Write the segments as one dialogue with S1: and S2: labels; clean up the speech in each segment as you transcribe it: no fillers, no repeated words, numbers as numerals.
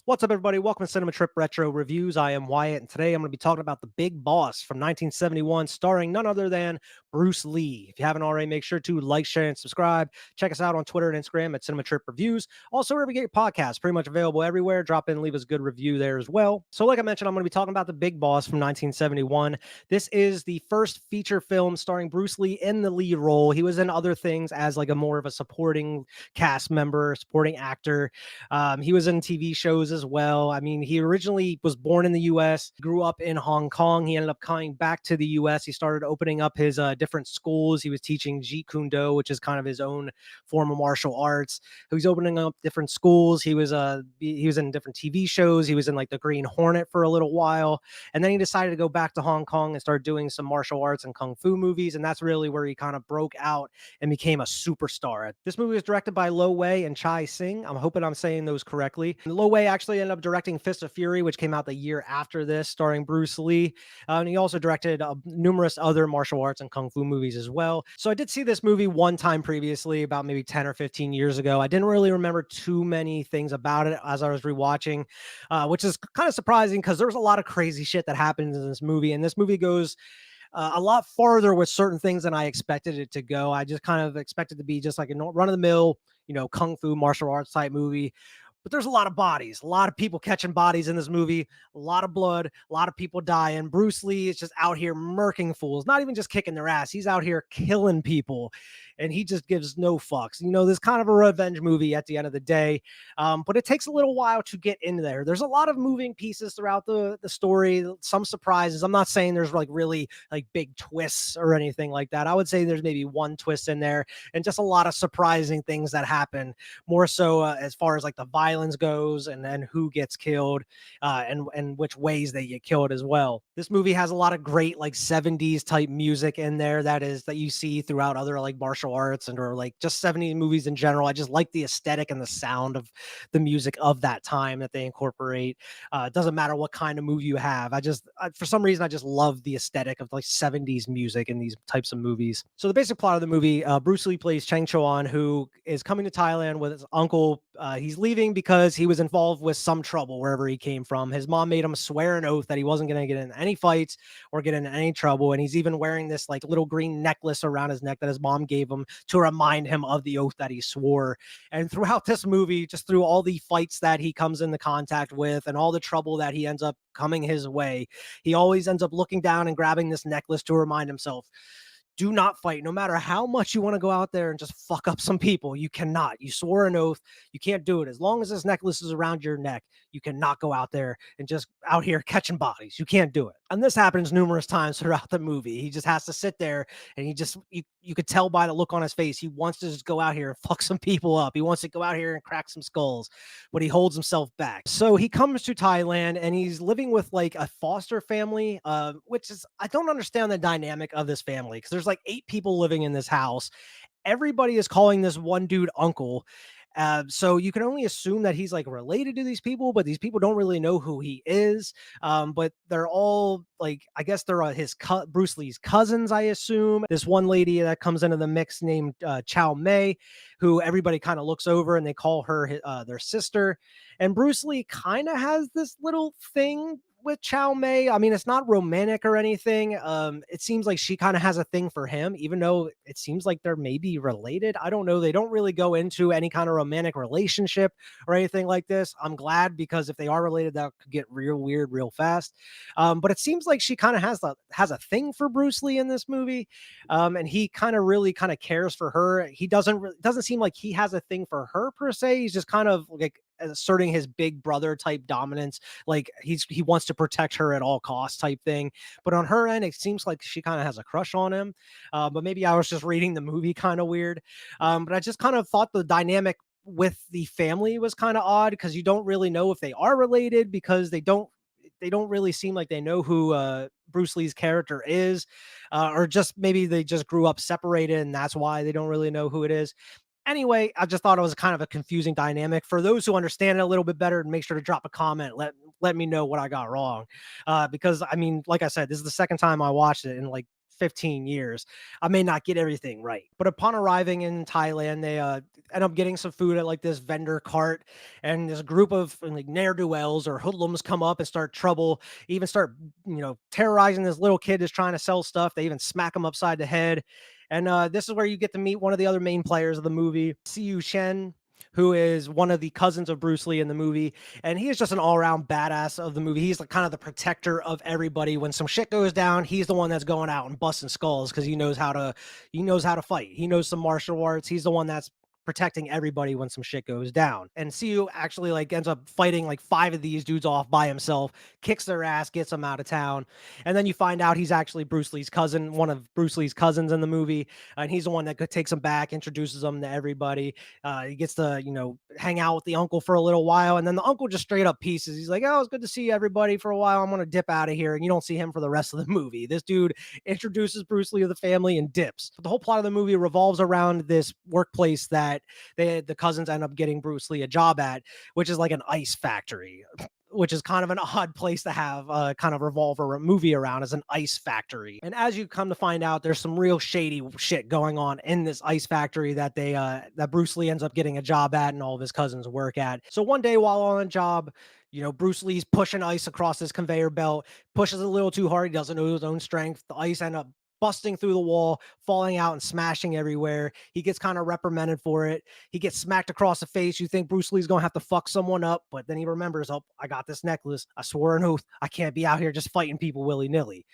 S1: What's up, everybody? Welcome to Cinema Trip Retro Reviews. I am Wyatt, and today I'm going to be talking about The Big Boss from 1971, starring none other than Bruce Lee. If you haven't already, make sure to like, share, and subscribe. Check us out on Twitter and Instagram at Cinema Trip Reviews. Also, wherever you get your podcasts, pretty much available everywhere. Drop in and leave us a good review there as well. So, like I mentioned, I'm going to be talking about The Big Boss from 1971. This is the first feature film starring Bruce Lee in the lead role. He was in other things as like a more of a supporting cast member, supporting actor. He was in TV shows as well. I mean, he originally was born in the US, grew up in Hong Kong. He ended up coming back to the US. He started opening up his different schools. He was teaching Jeet Kune Do, which is kind of his own form of martial arts. He was opening up different schools. He was in different TV shows. He was in like the Green Hornet for a little while, and then he decided to go back to Hong Kong and start doing some martial arts and kung fu movies. And that's really where he kind of broke out and became a superstar. This movie was directed by Lo Wei and Chai Sing. I'm hoping I'm saying those correctly. And Lo Wei actually ended up directing Fist of Fury, which came out the year after this, starring Bruce Lee. And he also directed numerous other martial arts and kung fu movies as well. So I did see this movie one time previously, about maybe 10 or 15 years ago. I didn't really remember too many things about it as I was rewatching, which is kind of surprising because there's a lot of crazy shit that happens in this movie. And this movie goes a lot farther with certain things than I expected it to go. I just kind of expected to be just like a run of the mill, kung fu martial arts type movie. But there's a lot of bodies, a lot of people catching bodies in this movie, a lot of blood, a lot of people dying. Bruce Lee is just out here murking fools, not even just kicking their ass. He's out here killing people, and he just gives no fucks. This kind of a revenge movie at the end of the day, but it takes a little while to get in there. There's a lot of moving pieces throughout the story, some surprises. I'm not saying there's like really like big twists or anything like that. I would say there's maybe one twist in there and just a lot of surprising things that happen, more so as far as like the violence goes, and then who gets killed, and which ways they get killed as well. This movie has a lot of great like 70s type music in there that you see throughout other like martial arts and or like just 70s movies in general. I just like the aesthetic and the sound of the music of that time that they incorporate. It doesn't matter what kind of movie you have. For some reason, I just love the aesthetic of like 70s music in these types of movies. So the basic plot of the movie, Bruce Lee plays Chang Chuan, who is coming to Thailand with his uncle. He's leaving because he was involved with some trouble wherever he came from. His mom made him swear an oath that he wasn't going to get in any fights or get into any trouble. And he's even wearing this like little green necklace around his neck that his mom gave him to remind him of the oath that he swore. And throughout this movie, just through all the fights that he comes into contact with and all the trouble that he ends up coming his way, he always ends up looking down and grabbing this necklace to remind himself, do not fight. No matter how much you want to go out there and just fuck up some people, you cannot. You swore an oath. You can't do it. As long as this necklace is around your neck, you cannot go out there and just out here catching bodies. You can't do it. And this happens numerous times throughout the movie. He just has to sit there, and you could tell by the look on his face, he wants to just go out here and fuck some people up. He wants to go out here and crack some skulls, but he holds himself back. So he comes to Thailand, and he's living with like a foster family, which is, I don't understand the dynamic of this family, because there's like 8 people living in this house. Everybody is calling this one dude uncle. So you can only assume that he's like related to these people, but these people don't really know who he is. But they're all like, I guess they're Bruce Lee's cousins, I assume. This one lady that comes into the mix named Chow Mei, who everybody kind of looks over and they call her their sister. And Bruce Lee kind of has this little thing with Chow Mei. I mean, it's not romantic or anything. It seems like she kind of has a thing for him, even though it seems like they're maybe related. I don't know. They don't really go into any kind of romantic relationship or anything like this. I'm glad, because if they are related, that could get real weird real fast. But it seems like she kind of has a thing for Bruce Lee in this movie, and he kind of really kind of cares for her. He doesn't seem like he has a thing for her per se. He's just kind of like asserting his big brother type dominance, like he wants to protect her at all costs type thing. But on her end, it seems like she kind of has a crush on him. But maybe I was just reading the movie kind of weird. But I just kind of thought the dynamic with the family was kind of odd, because you don't really know if they are related, because they don't really seem like they know who Bruce Lee's character is, or just maybe they just grew up separated and that's why they don't really know who it is. Anyway, I just thought it was kind of a confusing dynamic. For those who understand it a little bit better, make sure to drop a comment. Let me know what I got wrong. Because I mean, like I said, this is the second time I watched it in like 15 years, I may not get everything right. But upon arriving in Thailand, they end up getting some food at like this vendor cart, and this group of like ne'er do wells or hoodlums come up and start trouble, even start terrorizing this little kid that's trying to sell stuff. They even smack him upside the head. And this is where you get to meet one of the other main players of the movie, Siu Chen, who is one of the cousins of Bruce Lee in the movie. And he is just an all around badass of the movie. He's like kind of the protector of everybody. When some shit goes down, he's the one that's going out and busting skulls because he knows how to fight. He knows some martial arts. He's the one that's protecting everybody when some shit goes down. And Siu actually like ends up fighting like five of these dudes off by himself, kicks their ass, gets them out of town. And then you find out he's actually Bruce Lee's cousin, one of Bruce Lee's cousins in the movie. And he's the one that takes him back, introduces him to everybody. He gets to, hang out with the uncle for a little while. And then the uncle just straight up pieces. He's like, oh, it's good to see everybody for a while. I'm going to dip out of here. And you don't see him for the rest of the movie. This dude introduces Bruce Lee to the family and dips. But the whole plot of the movie revolves around this workplace that the cousins end up getting Bruce Lee a job at, which is like an ice factory, which is kind of an odd place to have kind of revolve a movie around, as an ice factory. And as you come to find out, there's some real shady shit going on in this ice factory that Bruce Lee ends up getting a job at and all of his cousins work at. So one day while on a job, Bruce Lee's pushing ice across this conveyor belt, pushes a little too hard. He doesn't know his own strength. The ice end up busting through the wall, falling out and smashing everywhere. He gets kind of reprimanded for it. He gets smacked across the face. You think Bruce Lee's going to have to fuck someone up, but then he remembers, oh, I got this necklace. I swore an oath. I can't be out here just fighting people willy nilly.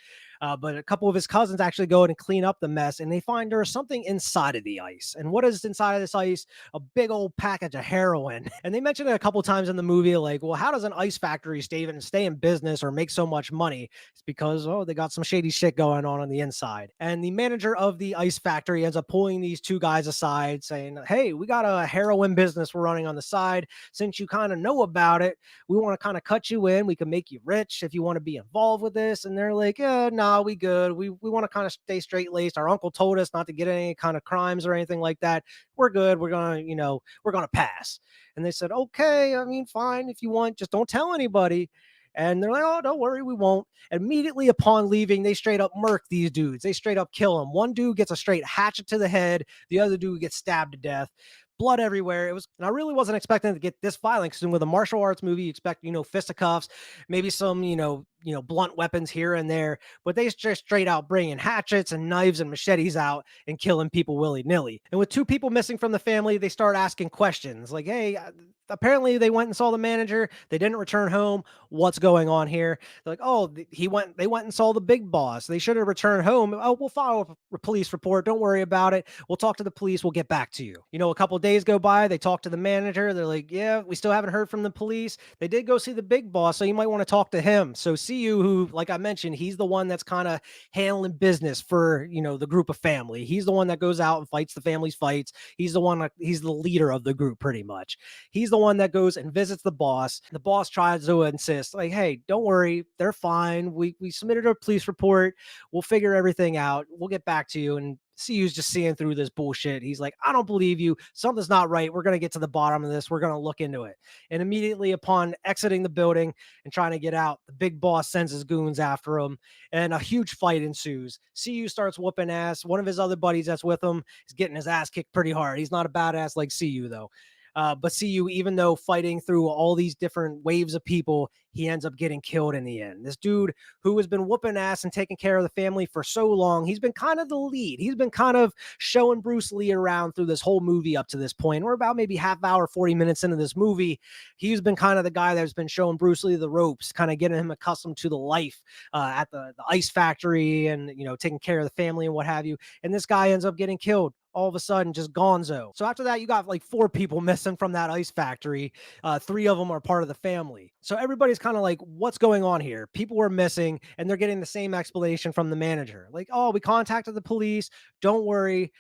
S1: But a couple of his cousins actually go in and clean up the mess, and they find there's something inside of the ice. And what is inside of this ice? A big old package of heroin. And they mention it a couple times in the movie, like, well, how does an ice factory stay in business or make so much money? It's because, oh, they got some shady shit going on the inside. And the manager of the ice factory ends up pulling these two guys aside, saying, hey, we got a heroin business we're running on the side. Since you kind of know about it, we want to kind of cut you in. We can make you rich if you want to be involved with this. And they're like, yeah, no, we good. We want to kind of stay straight laced. Our uncle told us not to get any kind of crimes or anything like that. We're good. We're gonna pass. And they said, okay, I mean, fine if you want, just don't tell anybody. And they're like, oh, don't worry, we won't. Immediately upon leaving, they straight up murk these dudes. They straight up kill them. One dude gets a straight hatchet to the head. The other dude gets stabbed to death. Blood everywhere. And I really wasn't expecting to get this violent because with a martial arts movie, you expect, fisticuffs, maybe some, blunt weapons here and there, but they just straight out bringing hatchets and knives and machetes out and killing people willy nilly. And with two people missing from the family, they start asking questions like, hey, apparently they went and saw the manager. They didn't return home. What's going on here? They're like, oh, they went and saw the big boss. They should have returned home. Oh, we'll file a police report. Don't worry about it. We'll talk to the police. We'll get back to you. A couple days go by. They talk to the manager. They're like, yeah, we still haven't heard from the police. They did go see the big boss, so you might want to talk to him. So Siu, who, like I mentioned, he's the one that's kind of handling business for, the group of family. He's the one that goes out and fights the family's fights. He's the leader of the group pretty much. He's the one that goes and visits the boss. The boss tries to insist, like, hey, don't worry, they're fine. We submitted a police report. We'll figure everything out. We'll get back to you. And CU's just seeing through this bullshit. He's like, I don't believe you. Something's not right. We're going to get to the bottom of this. We're going to look into it. And immediately upon exiting the building and trying to get out, the big boss sends his goons after him, and a huge fight ensues. CU starts whooping ass. One of his other buddies that's with him is getting his ass kicked pretty hard. He's not a badass like CU, though. But CU, even though fighting through all these different waves of people, he ends up getting killed in the end. This dude who has been whooping ass and taking care of the family for so long, he's been kind of the lead. He's been kind of showing Bruce Lee around through this whole movie up to this point. We're about maybe half hour, 40 minutes into this movie. He's been kind of the guy that's been showing Bruce Lee the ropes, kind of getting him accustomed to the life at the ice factory and, taking care of the family and what have you. And this guy ends up getting killed all of a sudden, just gonzo. So after that, you got like 4 people missing from that ice factory. 3 of them are part of the family. So everybody's kind of like, what's going on here? People were missing, and they're getting the same explanation from the manager. Like, oh, we contacted the police. Don't worry.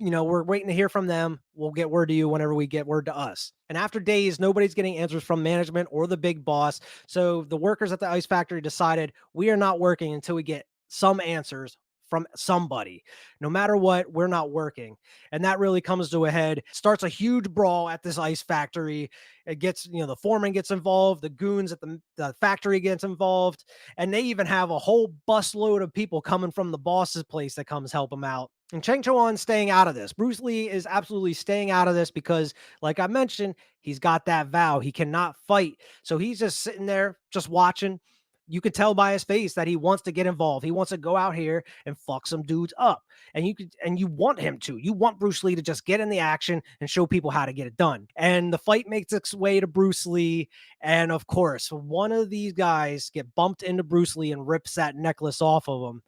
S1: We're waiting to hear from them. We'll get word to you whenever we get word to us. And after days, nobody's getting answers from management or the big boss. So the workers at the ice factory decided we are not working until we get some answers from somebody. No matter what, we're not working. And that really comes to a head, starts a huge brawl at this ice factory. It gets, the foreman gets involved, the goons at the factory gets involved, and they even have a whole busload of people coming from the boss's place that comes help him out. And Cheng Chuan staying out of this. Bruce Lee is absolutely staying out of this because, like I mentioned, he's got that vow. He cannot fight. So he's just sitting there, just watching. You could tell by his face that he wants to get involved. He wants to go out here and fuck some dudes up. And you want him to. You want Bruce Lee to just get in the action and show people how to get it done. And the fight makes its way to Bruce Lee. And of course, one of these guys get bumped into Bruce Lee and rips that necklace off of him.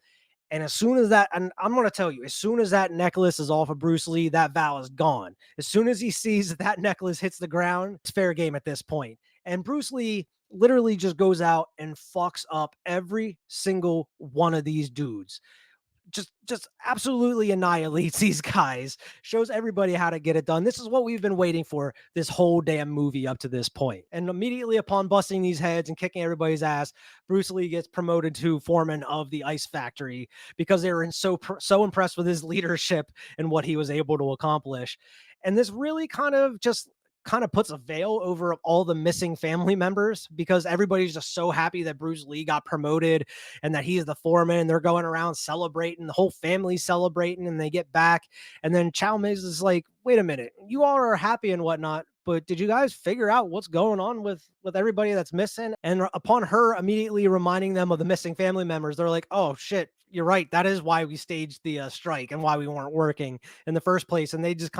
S1: And as soon as that, and I'm going to tell you, as soon as that necklace is off of Bruce Lee, that vow is gone. As soon as he sees that necklace hits the ground, it's fair game at this point. And Bruce Lee literally just goes out and fucks up every single one of these dudes. Just absolutely annihilates these guys, shows everybody how to get it done. This is what we've been waiting for this whole damn movie up to this point. And immediately upon busting these heads and kicking everybody's ass, Bruce Lee gets promoted to foreman of the ice factory because they were so impressed with his leadership and what he was able to accomplish. And this really kind of puts a veil over all the missing family members because everybody's just so happy that Bruce Lee got promoted and that he's the foreman, and they're going around celebrating. The whole family's celebrating, and they get back. And then Chow Miz is like, wait a minute, you all are happy and whatnot, but did you guys figure out what's going on with everybody that's missing? And upon her immediately reminding them of the missing family members, they're like, oh shit, you're right. That is why we staged the strike and why we weren't working in the first place. And they just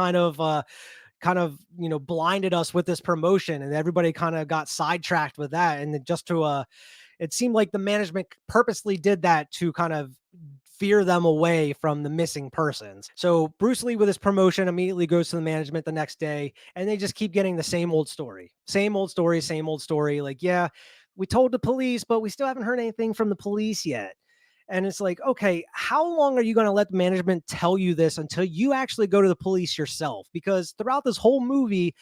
S1: blinded us with this promotion, and everybody kind of got sidetracked with that. And just to it seemed like the management purposely did that to kind of fear them away from the missing persons. So Bruce Lee with his promotion immediately goes to the management the next day, and they just keep getting the same old story, same old story, same old story. Like, yeah, we told the police, but we still haven't heard anything from the police yet. And it's like, okay, how long are you going to let the management tell you this until you actually go to the police yourself? Because throughout this whole movie,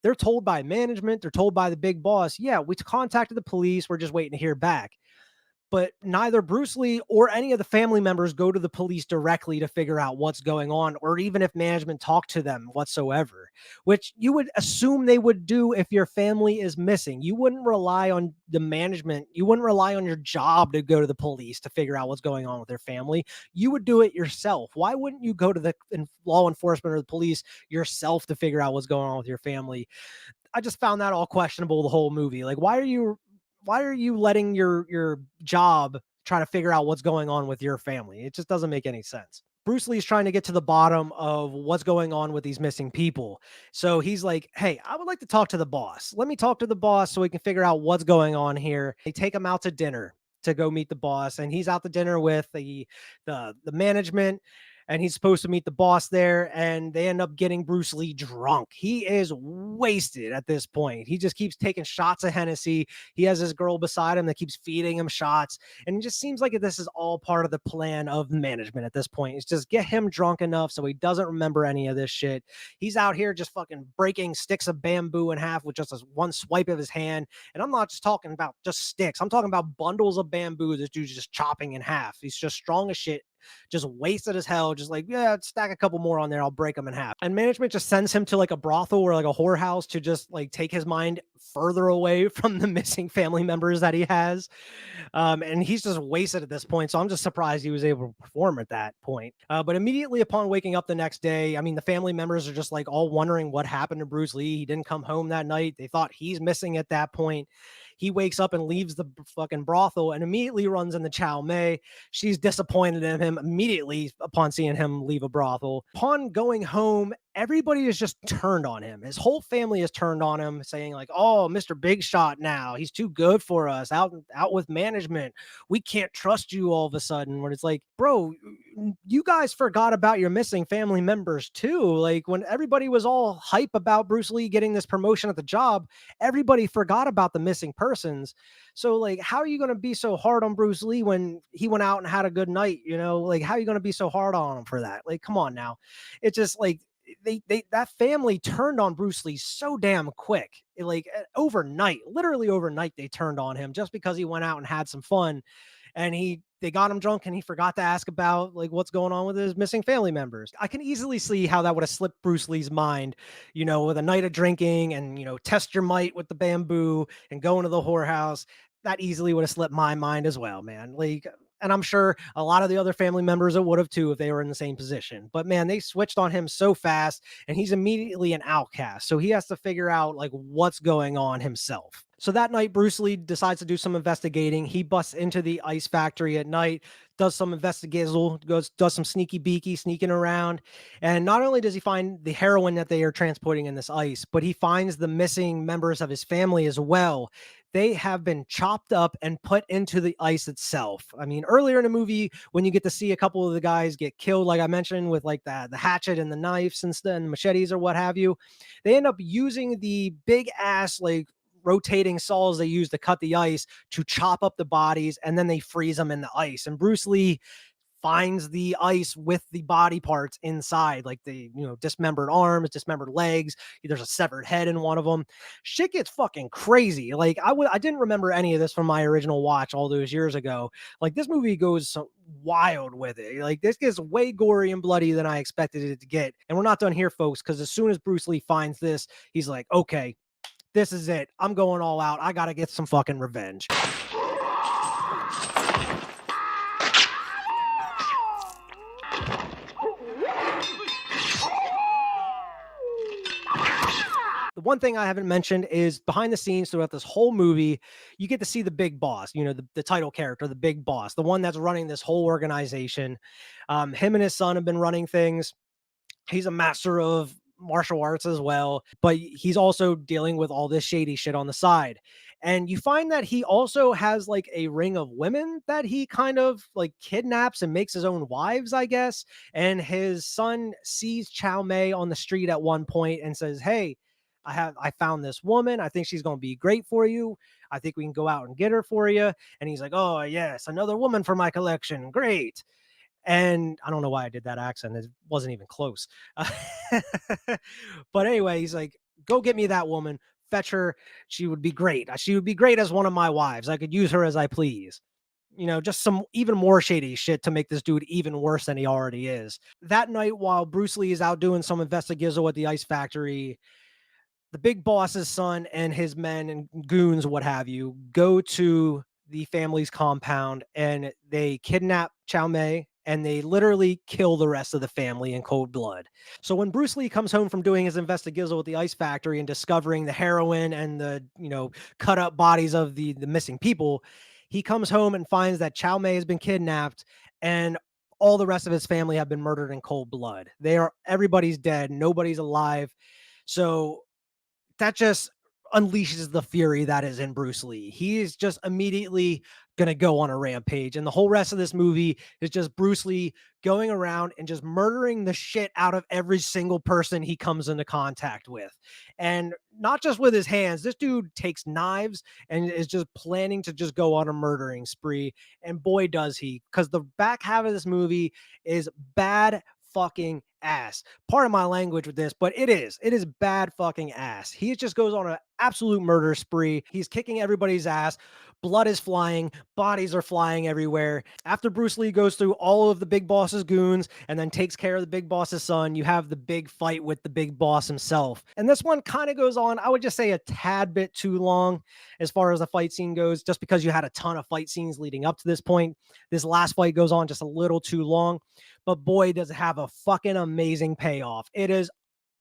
S1: they're told by management, they're told by the big boss, yeah, we contacted the police, we're just waiting to hear back. But neither Bruce Lee or any of the family members go to the police directly to figure out what's going on, or even if management talked to them whatsoever, which you would assume they would do if your family is missing. You wouldn't rely on the management. You wouldn't rely on your job to go to the police to figure out what's going on with their family. You would do it yourself. Why wouldn't you go to the law enforcement or the police yourself to figure out what's going on with your family? I just found that all questionable the whole movie. Like, why are you letting your job try to figure out what's going on with your family? It just doesn't make any sense. Bruce Lee's trying to get to the bottom of what's going on with these missing people. So he's like, hey, I would like to talk to the boss. Let me talk to the boss so we can figure out what's going on here. They take him out to dinner to go meet the boss, and he's out to dinner with the management, and he's supposed to meet the boss there, and they end up getting Bruce Lee drunk. He is wasted at this point. He just keeps taking shots of Hennessy. He has this girl beside him that keeps feeding him shots, and it just seems like this is all part of the plan of management at this point. It's just get him drunk enough so he doesn't remember any of this shit. He's out here just fucking breaking sticks of bamboo in half with just one swipe of his hand, and I'm not just talking about just sticks. I'm talking about bundles of bamboo this dude's just chopping in half. He's just strong as shit, just wasted as hell, just like, yeah, stack a couple more on there, I'll break them in half. And management just sends him to like a brothel or like a whorehouse to just like take his mind further away from the missing family members that he has. And he's just wasted at this point. So I'm just surprised he was able to perform at that point. But immediately upon waking up the next day, I mean, the family members are just like all wondering what happened to Bruce Lee. He didn't come home that night. They thought he's missing at that point. He wakes up and leaves the fucking brothel and immediately runs into Chow Mei. She's disappointed in him immediately upon seeing him leave a brothel. Upon going home, everybody is just turned on him. His whole family is turned on him, saying like, oh, Mr. Big Shot now. He's too good for us. Out with management. We can't trust you all of a sudden. When it's like, bro, you guys forgot about your missing family members too. Like when everybody was all hype about Bruce Lee getting this promotion at the job, everybody forgot about the missing persons. So like, how are you going to be so hard on Bruce Lee when he went out and had a good night? Like, how are you going to be so hard on him for that? Like, come on now. It's just like, they that family turned on Bruce Lee so damn quick. Overnight, literally overnight, they turned on him just because he went out and had some fun. and they got him drunk and he forgot to ask about like what's going on with his missing family members. I can easily see how that would have slipped Bruce Lee's mind, with a night of drinking and test your might with the bamboo and going to the whorehouse. That easily would have slipped my mind as well, man. Like, and I'm sure a lot of the other family members it would have too if they were in the same position. But man, they switched on him so fast, and he's immediately an outcast. So he has to figure out like what's going on himself. So that night, Bruce Lee decides to do some investigating. He busts into the ice factory at night, does some investigational, does some sneaky beaky, sneaking around. And not only does he find the heroin that they are transporting in this ice, but he finds the missing members of his family as well. They have been chopped up and put into the ice itself. I mean, earlier in the movie, when you get to see a couple of the guys get killed, like I mentioned, with like the hatchet and the knives and machetes or what have you, they end up using the big ass like rotating saws they use to cut the ice to chop up the bodies, and then they freeze them in the ice. And Bruce Lee finds the ice with the body parts inside, like the dismembered arms, dismembered legs. There's a severed head in one of them. Shit gets fucking crazy. Like I didn't remember any of this from my original watch all those years ago. Like this movie goes so wild with it. Like this gets way gory and bloody than I expected it to get. And we're not done here, folks, because as soon as Bruce Lee finds this, he's like, okay, this is it. I'm going all out. I got to get some fucking revenge. The one thing I haven't mentioned is behind the scenes throughout this whole movie, you get to see the big boss, the title character, the big boss, the one that's running this whole organization. Him and his son have been running things. He's a master of martial arts as well, but he's also dealing with all this shady shit on the side. And you find that he also has like a ring of women that he kind of like kidnaps and makes his own wives, I guess. And his son sees Chow Mei on the street at one point and says, "Hey, I found this woman. I think she's going to be great for you. I think we can go out and get her for you." And he's like, "Oh, yes, another woman for my collection. Great." And I don't know why I did that accent. It wasn't even close. But anyway, he's like, "Go get me that woman. Fetch her. She would be great. She would be great as one of my wives. I could use her as I please." Just some even more shady shit to make this dude even worse than he already is. That night, while Bruce Lee is out doing some investigizzle at the ice factory, the big boss's son and his men and goons, what have you, go to the family's compound and they kidnap Chow Mei and they literally kill the rest of the family in cold blood. So when Bruce Lee comes home from doing his investigizzle at the ice factory and discovering the heroin and the, cut up bodies of the missing people, he comes home and finds that Chow Mei has been kidnapped and all the rest of his family have been murdered in cold blood. Everybody's dead, nobody's alive. So that just unleashes the fury that is in Bruce Lee. He is just immediately going to go on a rampage. And the whole rest of this movie is just Bruce Lee going around and just murdering the shit out of every single person he comes into contact with. And not just with his hands, this dude takes knives and is just planning to just go on a murdering spree. And boy, does he, because the back half of this movie is bad fucking ass. Part of my language with this, but it is bad fucking ass. He just goes on an absolute murder spree. He's kicking everybody's ass. Blood is flying, bodies are flying everywhere. After Bruce Lee goes through all of the big boss's goons and then takes care of the big boss's son, you have the big fight with the big boss himself. And this one kind of goes on, I would just say, a tad bit too long as far as the fight scene goes, just because you had a ton of fight scenes leading up to this point. This last fight goes on just a little too long, but boy, does it have a fucking amazing payoff. It is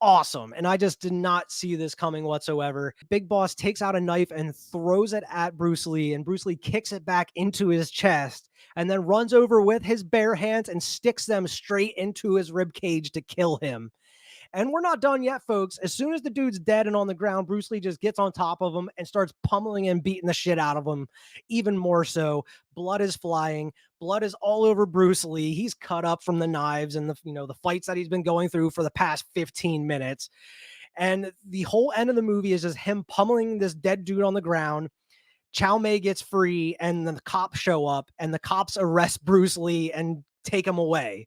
S1: awesome. And I just did not see this coming whatsoever. Big Boss takes out a knife and throws it at Bruce Lee, and Bruce Lee kicks it back into his chest and then runs over with his bare hands and sticks them straight into his rib cage to kill him. And we're not done yet, folks. As soon as the dude's dead and on the ground, Bruce Lee just gets on top of him and starts pummeling and beating the shit out of him. Even more so, blood is flying. Blood is all over Bruce Lee. He's cut up from the knives and the fights that he's been going through for the past 15 minutes. And the whole end of the movie is just him pummeling this dead dude on the ground. Chow Mei gets free, and then the cops show up, and the cops arrest Bruce Lee and take him away.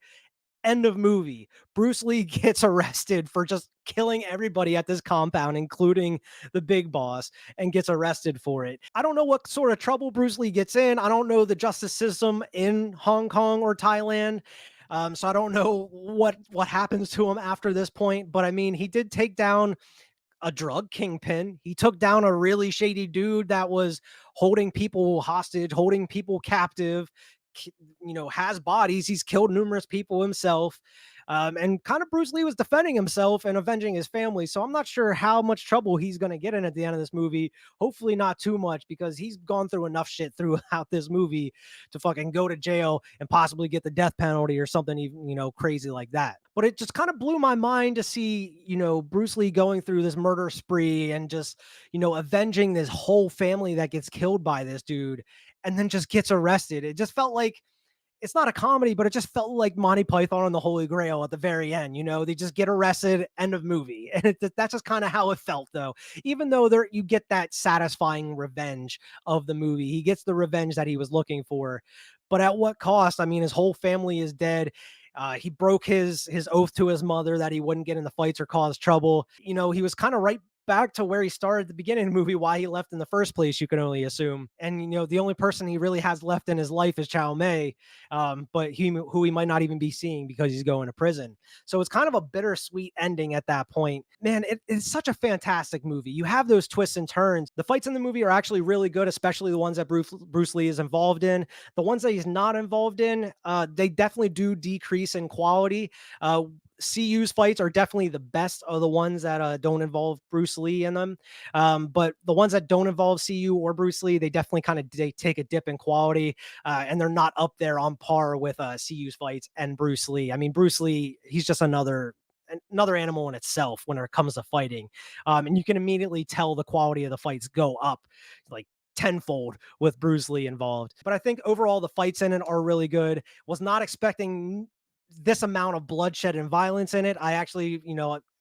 S1: End of movie. Bruce Lee gets arrested for just killing everybody at this compound, including the big boss, and gets arrested for it. I don't know what sort of trouble Bruce Lee gets in. I don't know the justice system in Hong Kong or Thailand. So I don't know what happens to him after this point. But I mean, he did take down a drug kingpin. He took down a really shady dude that was holding people hostage, holding people captive, has bodies. He's killed numerous people himself. And kind of Bruce Lee was defending himself and avenging his family. So I'm not sure how much trouble he's going to get in at the end of this movie. Hopefully, not too much because he's gone through enough shit throughout this movie to fucking go to jail and possibly get the death penalty or something, even, crazy like that. But it just kind of blew my mind to see, Bruce Lee going through this murder spree and just, avenging this whole family that gets killed by this dude and then just gets arrested. It just felt like it's not a comedy, but it just felt like Monty Python and the Holy Grail at the very end. They just get arrested, end of movie, and that's just kind of how it felt, though. Even though there you get that satisfying revenge of the movie, he gets the revenge that he was looking for, but at what cost? I mean, his whole family is dead. He broke his oath to his mother that he wouldn't get into fights or cause trouble. He was kind of right back to where he started at the beginning of the movie, why he left in the first place, you can only assume. And the only person he really has left in his life is Chow Mei, but who he might not even be seeing because he's going to prison. So it's kind of a bittersweet ending at that point. Man, it's such a fantastic movie. You have those twists and turns. The fights in the movie are actually really good, especially the ones that Bruce Lee is involved in. The ones that he's not involved in, they definitely do decrease in quality. CU's fights are definitely the best of the ones that don't involve Bruce Lee in them. But the ones that don't involve CU or Bruce Lee, they definitely kind of take a dip in quality, and they're not up there on par with CU's fights and Bruce Lee. I mean, Bruce Lee, he's just another animal in itself when it comes to fighting. And you can immediately tell the quality of the fights go up like tenfold with Bruce Lee involved. But I think overall the fights in it are really good. Was not expecting this amount of bloodshed and violence in it. I actually,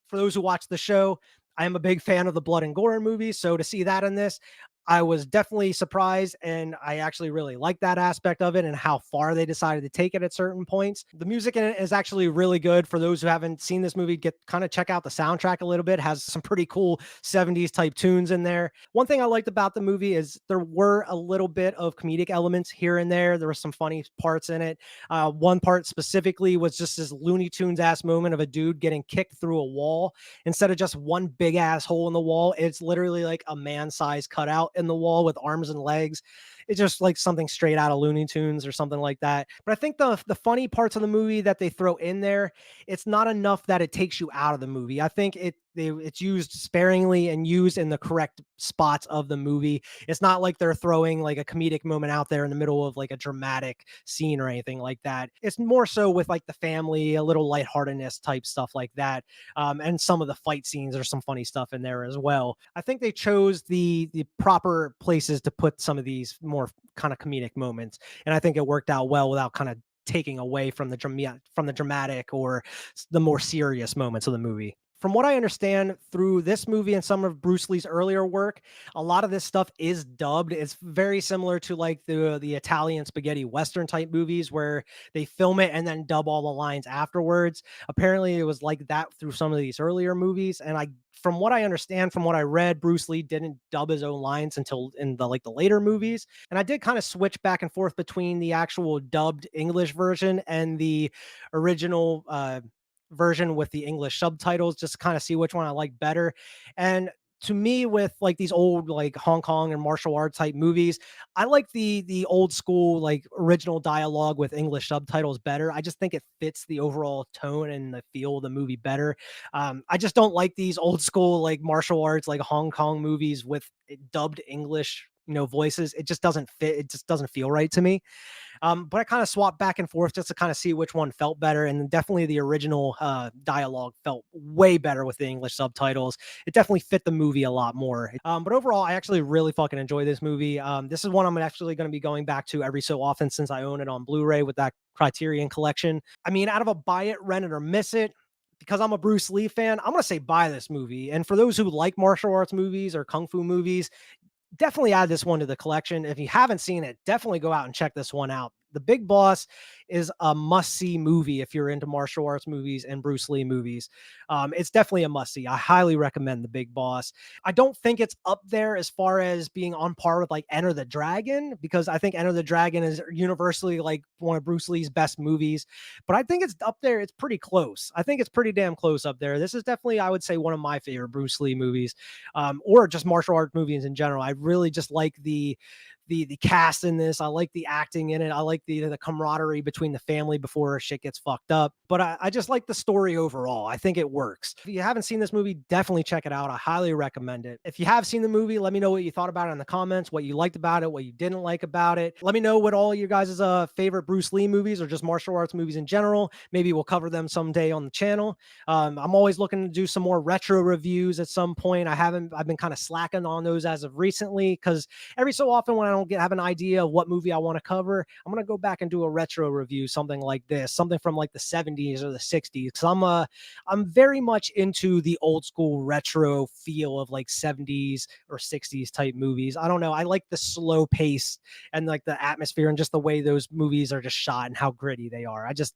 S1: for those who watch the show, I am a big fan of the blood and gore movies. So to see that in this, I was definitely surprised, and I actually really like that aspect of it and how far they decided to take it at certain points. The music in it is actually really good. For those who haven't seen this movie, check out the soundtrack a little bit. It has some pretty cool 70s type tunes in there. One thing I liked about the movie is there were a little bit of comedic elements here and there. There were some funny parts in it. One part specifically was just this Looney Tunes ass moment of a dude getting kicked through a wall. Instead of just one big ass hole in the wall, it's literally like a man-sized cutout in the wall with arms and legs. It's just like something straight out of Looney Tunes or something like that. But I think the funny parts of the movie that they throw in there, it's not enough that it takes you out of the movie. I think it's used sparingly and used in the correct spots of the movie. It's not like they're throwing like a comedic moment out there in the middle of like a dramatic scene or anything like that. It's more so with like the family, a little lightheartedness type stuff like that. And some of the fight scenes, there's some funny stuff in there as well. I think they chose the proper places to put some of these more kind of comedic moments, and I think it worked out well without kind of taking away from the dramatic or the more serious moments of the movie. From what I understand through this movie and some of Bruce Lee's earlier work, a lot of this stuff is dubbed. It's very similar to like the Italian spaghetti western type movies where they film it and then dub all the lines afterwards. Apparently, it was like that through some of these earlier movies, and from what I understand, from what I read, Bruce Lee didn't dub his own lines until in the later movies. And I did kind of switch back and forth between the actual dubbed English version and the original version with the English subtitles just to kind of see which one I like better. And to me, with like these old like Hong Kong and martial art type movies, I like the old school like original dialogue with English subtitles better. I just think it fits the overall tone and the feel of the movie better. I just don't like these old school like martial arts like Hong Kong movies with dubbed English voices. It just doesn't fit. It just doesn't feel right to me. But I kind of swapped back and forth just to kind of see which one felt better. And definitely the original dialogue felt way better with the English subtitles. It definitely fit the movie a lot more. But overall, I actually really fucking enjoy this movie. This is one I'm actually going to be going back to every so often since I own it on Blu-ray with that Criterion collection. I mean, out of a buy it, rent it, or miss it, because I'm a Bruce Lee fan, I'm going to say buy this movie. And for those who like martial arts movies or kung fu movies, definitely add this one to the collection. If you haven't seen it, definitely go out and check this one out. The Big Boss is a must see movie if you're into martial arts movies and Bruce Lee movies. It's definitely a must see. I highly recommend The Big Boss. I don't think it's up there as far as being on par with like Enter the Dragon, because I think Enter the Dragon is universally like one of Bruce Lee's best movies. But I think it's up there. It's pretty close. I think it's pretty damn close up there. This is definitely, I would say, one of my favorite Bruce Lee movies, or just martial art movies in general. I really just like the cast in this. I like the acting in it. I like the camaraderie between the family before shit gets fucked up. But I just like the story overall. I think it works. If you haven't seen this movie, definitely check it out. I highly recommend it. If you have seen the movie, let me know what you thought about it in the comments, what you liked about it, what you didn't like about it. Let me know what all your guys' favorite Bruce Lee movies or just martial arts movies in general. Maybe we'll cover them someday on the channel. I'm always looking to do some more retro reviews at some point. I've been kind of slacking on those as of recently, because every so often when I don't have an idea of what movie I want to cover, I'm going to go back and do a retro review, something like this, something from like the 70s or the 60s. Cause I'm very much into the old school retro feel of like 70s or 60s type movies. I don't know. I like the slow pace and like the atmosphere and just the way those movies are just shot and how gritty they are. I just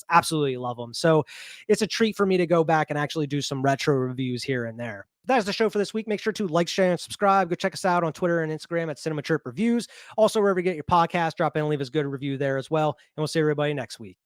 S1: absolutely love them. So it's a treat for me to go back and actually do some retro reviews here and there. That is the show for this week. Make sure to like, share, and subscribe. Go check us out on Twitter and Instagram at Cinema Chirp Reviews. Also, wherever you get your podcast, drop in and leave us a good review there as well. And we'll see everybody next week.